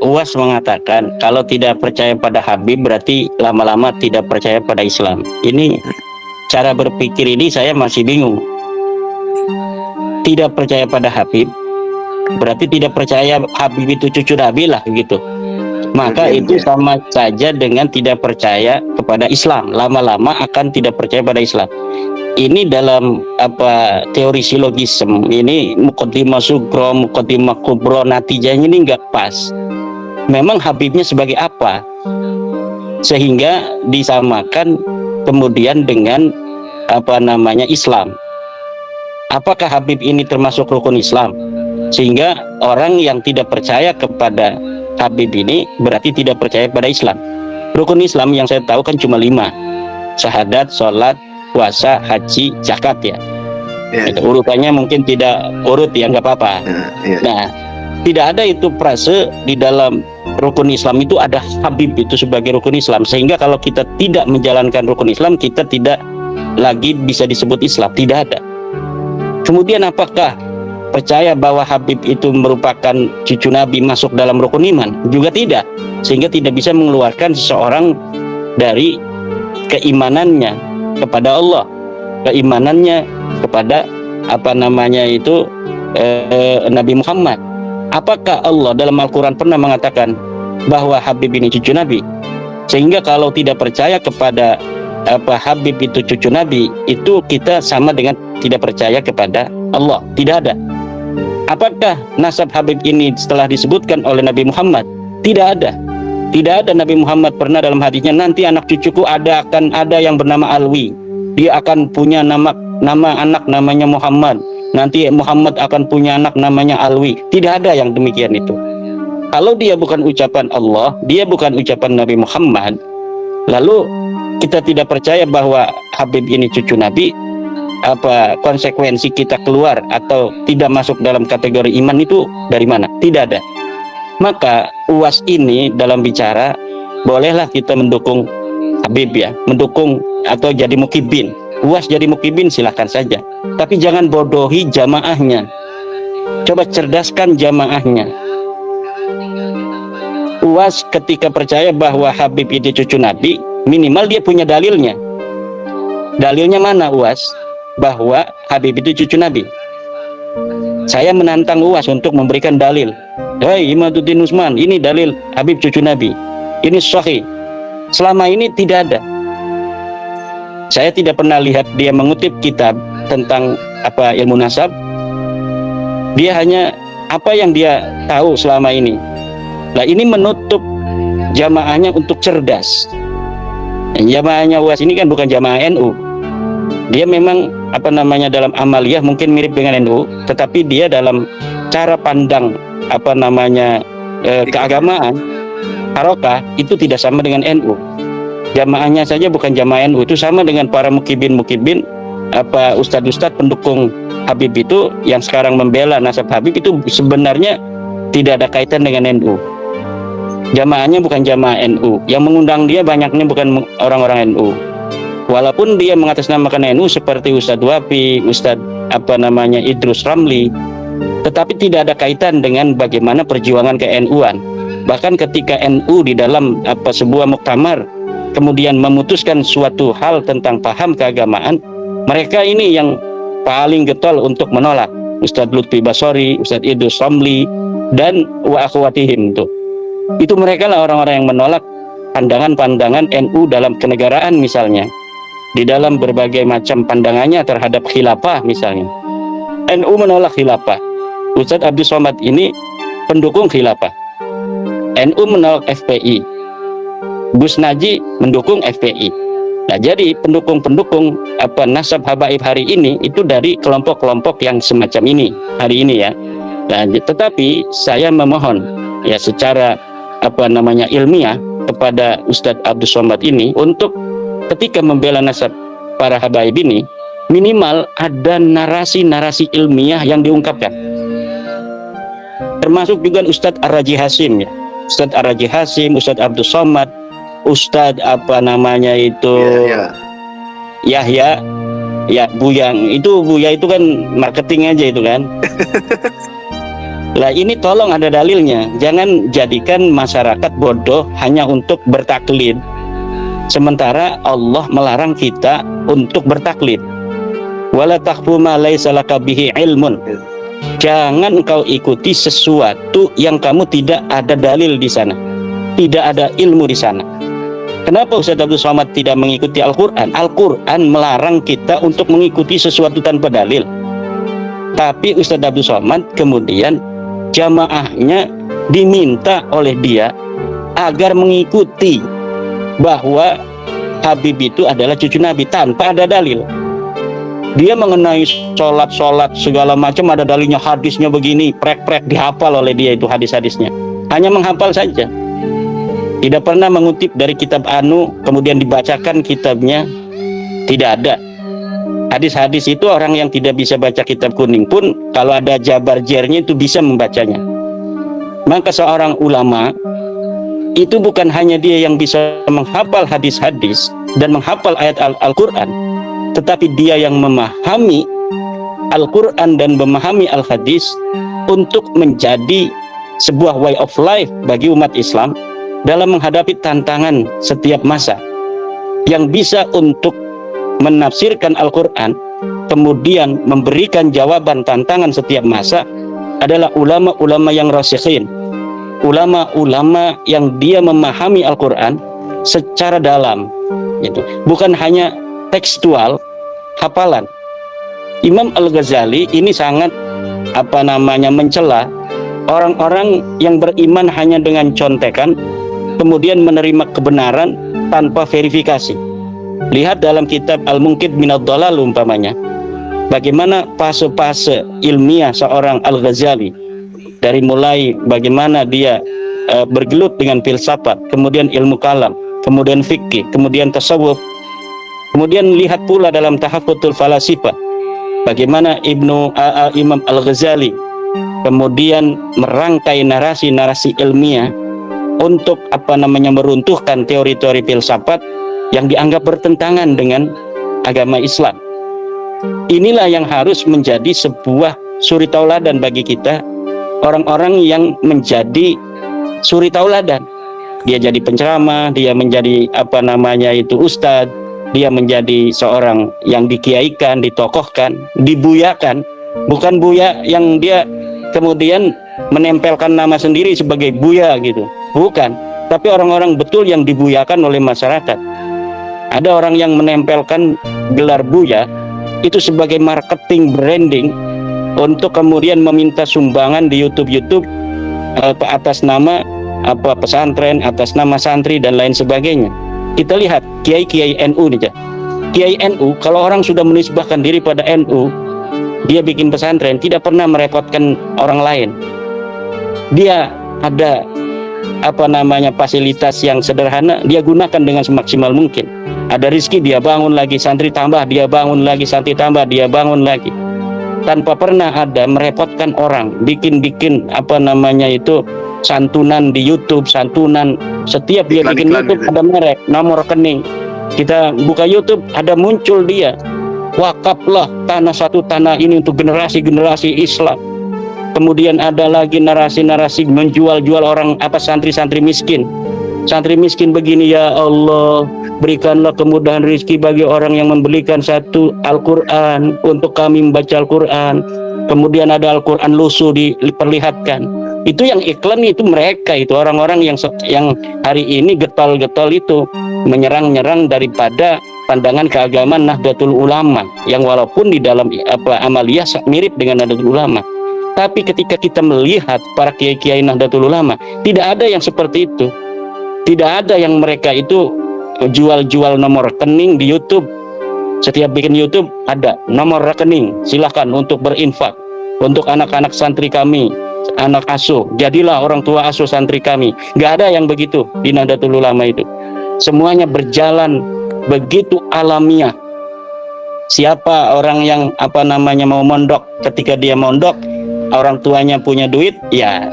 UAS mengatakan kalau tidak percaya pada Habib berarti lama-lama tidak percaya pada Islam. Ini cara berpikir ini saya masih bingung. Tidak percaya pada Habib berarti tidak percaya Habib itu cucu Nabi lah gitu. Maka itu sama saja dengan tidak percaya kepada Islam. Lama-lama akan tidak percaya pada Islam. Ini dalam teori silogisme ini muqaddimah sugro, muqaddimah kubro, natijahnya ini nggak pas. Memang Habibnya sebagai apa sehingga disamakan kemudian dengan Islam. Apakah Habib ini termasuk rukun Islam sehingga orang yang tidak percaya kepada Habib ini berarti tidak percaya pada Islam. Rukun Islam yang saya tahu kan cuma 5: syahadat, sholat, puasa, haji, zakat ya. Urutannya mungkin tidak urut ya, nggak apa-apa. Nah, tidak ada itu frase di dalam rukun Islam itu ada Habib itu sebagai rukun Islam, sehingga kalau kita tidak menjalankan rukun Islam kita tidak lagi bisa disebut Islam. Tidak ada. Kemudian apakah percaya bahwa Habib itu merupakan cucu Nabi masuk dalam rukun iman? Juga tidak, sehingga tidak bisa mengeluarkan seseorang dari keimanannya kepada Allah, keimanannya kepada Nabi Muhammad. Apakah Allah dalam Al-Quran pernah mengatakan bahwa Habib ini cucu Nabi? Sehingga kalau tidak percaya kepada Habib itu cucu Nabi, itu kita sama dengan tidak percaya kepada Allah. Tidak ada. Apakah nasab Habib ini setelah disebutkan oleh Nabi Muhammad? Tidak ada. Tidak ada. Nabi Muhammad pernah dalam hadisnya, nanti anak cucuku akan ada yang bernama Alwi. Dia akan punya nama anak namanya Muhammad. Nanti Muhammad akan punya anak namanya Alwi. Tidak ada yang demikian itu. Kalau dia bukan ucapan Allah, dia bukan ucapan Nabi Muhammad, lalu kita tidak percaya bahwa Habib ini cucu Nabi, konsekuensi kita keluar atau tidak masuk dalam kategori iman itu dari mana? Tidak ada. Maka UAS ini dalam bicara, bolehlah kita mendukung Habib ya, mendukung atau jadi mukibin. UAS jadi mukibin silahkan saja, tapi jangan bodohi jamaahnya. Coba cerdaskan jamaahnya. UAS ketika percaya bahwa Habib itu cucu Nabi, minimal dia punya dalilnya. Dalilnya mana UAS bahwa Habib itu cucu Nabi? Saya menantang UAS untuk memberikan dalil. Hei Imaduddin Usman, ini dalil Habib cucu Nabi, ini sahih. Selama ini tidak ada. Saya tidak pernah lihat dia mengutip kitab tentang ilmu nasab. Dia hanya apa yang dia tahu selama ini. Nah, ini menutup jamaahnya untuk cerdas. Jamaahnya UAS ini kan bukan jamaah NU. Dia memang dalam amaliyah mungkin mirip dengan NU, tetapi dia dalam cara pandang keagamaan harokah itu tidak sama dengan NU. Jamaahnya saja bukan jamaah NU, itu sama dengan para mukibin ustadz-ustadz pendukung Habib itu yang sekarang membela nasab Habib, itu sebenarnya tidak ada kaitan dengan NU. Jamaahnya bukan jamaah NU, yang mengundang dia banyaknya bukan orang-orang NU. Walaupun dia mengatasnamakan NU seperti Ustadz Wafi, Ustadz Idrus Ramli, tetapi tidak ada kaitan dengan bagaimana perjuangan ke NU-an. Bahkan ketika NU di dalam sebuah muktamar kemudian memutuskan suatu hal tentang paham keagamaan, mereka ini yang paling getol untuk menolak. Ustadz Lutfi Basori, Ustadz Idrus Ramli, dan wa akhwatihim itu mereka lah orang-orang yang menolak pandangan-pandangan NU dalam kenegaraan misalnya, di dalam berbagai macam pandangannya terhadap khilafah misalnya. NU menolak khilafah. Ustadz Abdul Somad ini pendukung khilafah. NU menolak FPI. Gus Naji mendukung FPI. Nah, jadi pendukung-pendukung nasab habaib hari ini itu dari kelompok-kelompok yang semacam ini hari ini ya. Nah, tetapi saya memohon ya secara ilmiah kepada Ustadz Abdul Somad ini untuk ketika membela nasab para habaib ini minimal ada narasi-narasi ilmiah yang diungkapkan. Termasuk juga Ustadz Ar-Raji Hasim ya. Ustadz Ar-Raji Hasim, Ustadz Abdul Somad, Ustadz Yahya ya Buya itu kan marketing aja itu kan. Lah ini tolong ada dalilnya. Jangan jadikan masyarakat bodoh hanya untuk bertaklid. Sementara Allah melarang kita untuk bertaklid. Wala taqfu ma laisa laka bihi ilmun. Jangan engkau ikuti sesuatu yang kamu tidak ada dalil di sana. Tidak ada ilmu di sana. Kenapa Ustaz Abdul Somad tidak mengikuti Al-Quran? Al-Quran melarang kita untuk mengikuti sesuatu tanpa dalil. Tapi Ustaz Abdul Somad kemudian jamaahnya diminta oleh dia agar mengikuti bahwa Habib itu adalah cucu Nabi tanpa ada dalil. Dia mengenai sholat segala macam ada dalilnya, hadisnya begini, prek dihafal oleh dia itu hadis-hadisnya. Hanya menghafal saja. Tidak pernah mengutip dari kitab anu kemudian dibacakan kitabnya. Tidak ada. Hadis-hadis itu orang yang tidak bisa baca kitab kuning pun kalau ada jabar jernya itu bisa membacanya. Maka seorang ulama itu bukan hanya dia yang bisa menghafal hadis-hadis dan menghafal ayat Al-Quran, tetapi dia yang memahami Al-Quran dan memahami Al-Hadis untuk menjadi sebuah way of life bagi umat Islam dalam menghadapi tantangan setiap masa. Yang bisa untuk menafsirkan Al-Quran kemudian memberikan jawaban tantangan setiap masa adalah ulama-ulama yang rasikhin, ulama-ulama yang dia memahami Al-Quran secara dalam, gitu. Bukan hanya tekstual hafalan. Imam Al-Ghazali ini sangat mencela orang-orang yang beriman hanya dengan contekan kemudian menerima kebenaran tanpa verifikasi. Lihat dalam kitab Al-Munqidh Minadh Dhalal umpamanya, bagaimana fase-fase ilmiah seorang Al-Ghazali, dari mulai bagaimana dia bergelut dengan filsafat, kemudian ilmu kalam, kemudian fikih, kemudian tasawuf. Kemudian lihat pula dalam Tahaffutul Falasifah, bagaimana Imam Al-Ghazali kemudian merangkai narasi-narasi ilmiah untuk meruntuhkan teori-teori filsafat yang dianggap bertentangan dengan agama Islam. Inilah yang harus menjadi sebuah suri tauladan bagi kita, orang-orang yang menjadi suri tauladan. Dia jadi penceramah, dia menjadi ustadz, dia menjadi seorang yang dikiaikan, ditokohkan, dibuyakan. Bukan buya yang dia kemudian menempelkan nama sendiri sebagai buya gitu, bukan. Tapi orang-orang betul yang dibuyakan oleh masyarakat. Ada orang yang menempelkan gelar buya itu sebagai marketing branding untuk kemudian meminta sumbangan di YouTube atas nama pesantren, atas nama santri dan lain sebagainya. Kita lihat kiai-kiai NU nih, kiai NU kalau orang sudah menisbahkan diri pada NU, dia bikin pesantren tidak pernah merepotkan orang lain. Dia ada fasilitas yang sederhana dia gunakan dengan semaksimal mungkin. Ada rezeki dia bangun lagi, santri tambah dia bangun lagi, santri tambah dia bangun lagi, tanpa pernah ada merepotkan orang, bikin santunan di YouTube, santunan setiap dia bikin YouTube ada merek, nomor rekening. Kita buka YouTube ada muncul dia, wakaflah satu tanah ini untuk generasi-generasi Islam. Kemudian ada lagi narasi-narasi menjual-jual orang santri-santri miskin. Santri miskin begini, ya Allah, berikanlah kemudahan rezeki bagi orang yang membelikan satu Al-Quran untuk kami membaca Al-Quran. Kemudian ada Al-Quran lusuh diperlihatkan. Itu yang iklan itu mereka, itu orang-orang yang hari ini getol-getol itu menyerang-nyerang daripada pandangan keagamaan Nahdlatul Ulama yang walaupun di dalam amaliyah mirip dengan Nahdlatul Ulama. Tapi ketika kita melihat para kiai-kiai Nahdlatul Ulama, tidak ada yang seperti itu. Tidak ada yang mereka itu jual-jual nomor rekening di YouTube. Setiap bikin YouTube ada nomor rekening, silahkan untuk berinfak untuk anak-anak santri kami, anak asuh, jadilah orang tua asuh santri kami. Gak ada yang begitu di Nahdlatul Ulama itu. Semuanya berjalan begitu alamiah. Siapa orang yang mau mondok, ketika dia mondok orang tuanya punya duit, ya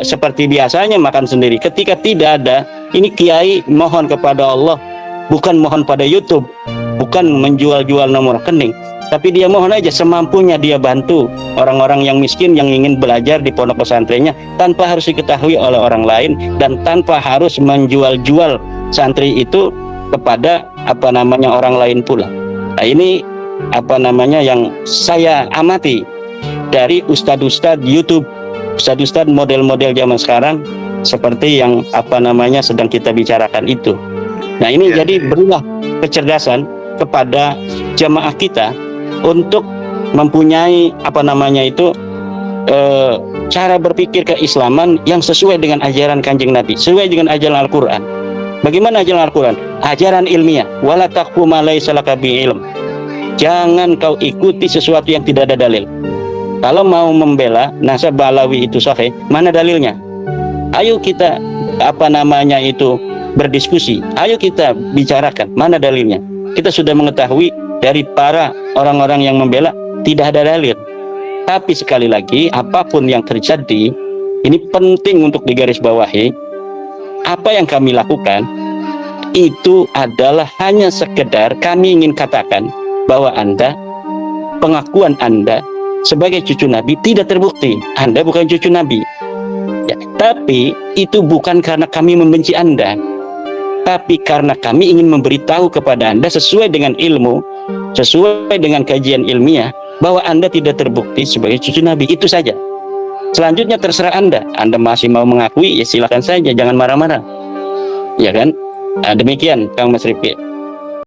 seperti biasanya makan sendiri. Ketika tidak ada, ini kiai mohon kepada Allah, bukan mohon pada YouTube, bukan menjual-jual nomor rekening, Tapi dia mohon aja semampunya dia bantu orang-orang yang miskin yang ingin belajar di pondok pesantrennya tanpa harus diketahui oleh orang lain dan tanpa harus menjual-jual santri itu kepada orang lain pula. Nah, ini yang saya amati dari ustadz-ustadz YouTube, ustadz-ustadz model-model zaman sekarang seperti yang sedang kita bicarakan itu. Nah, ini jadi berilah kecerdasan kepada jamaah kita untuk mempunyai cara berpikir keislaman yang sesuai dengan ajaran Kanjeng Nabi, sesuai dengan ajaran Al-Quran. Bagaimana ajaran Al-Quran? Ajaran ilmiah. Wala taqfu ma laysa laka bihi ilm. Jangan kau ikuti sesuatu yang tidak ada dalil. Kalau mau membela nasab Balawi itu sahih, mana dalilnya? Ayo kita berdiskusi. Ayo kita bicarakan mana dalilnya. Kita sudah mengetahui dari para orang-orang yang membela tidak ada dalil. Tapi sekali lagi, apapun yang terjadi, ini penting untuk digarisbawahi. Apa yang kami lakukan itu adalah hanya sekedar kami ingin katakan bahwa pengakuan Anda sebagai cucu Nabi tidak terbukti. Anda bukan cucu Nabi. Ya, tapi itu bukan karena kami membenci Anda, tapi karena kami ingin memberitahu kepada Anda sesuai dengan ilmu, sesuai dengan kajian ilmiah, bahwa Anda tidak terbukti sebagai cucu Nabi. Itu saja. Selanjutnya terserah Anda. Anda masih mau mengakui, ya silakan saja, jangan marah-marah. Ya kan? Nah, demikian Kang Mas Rifki.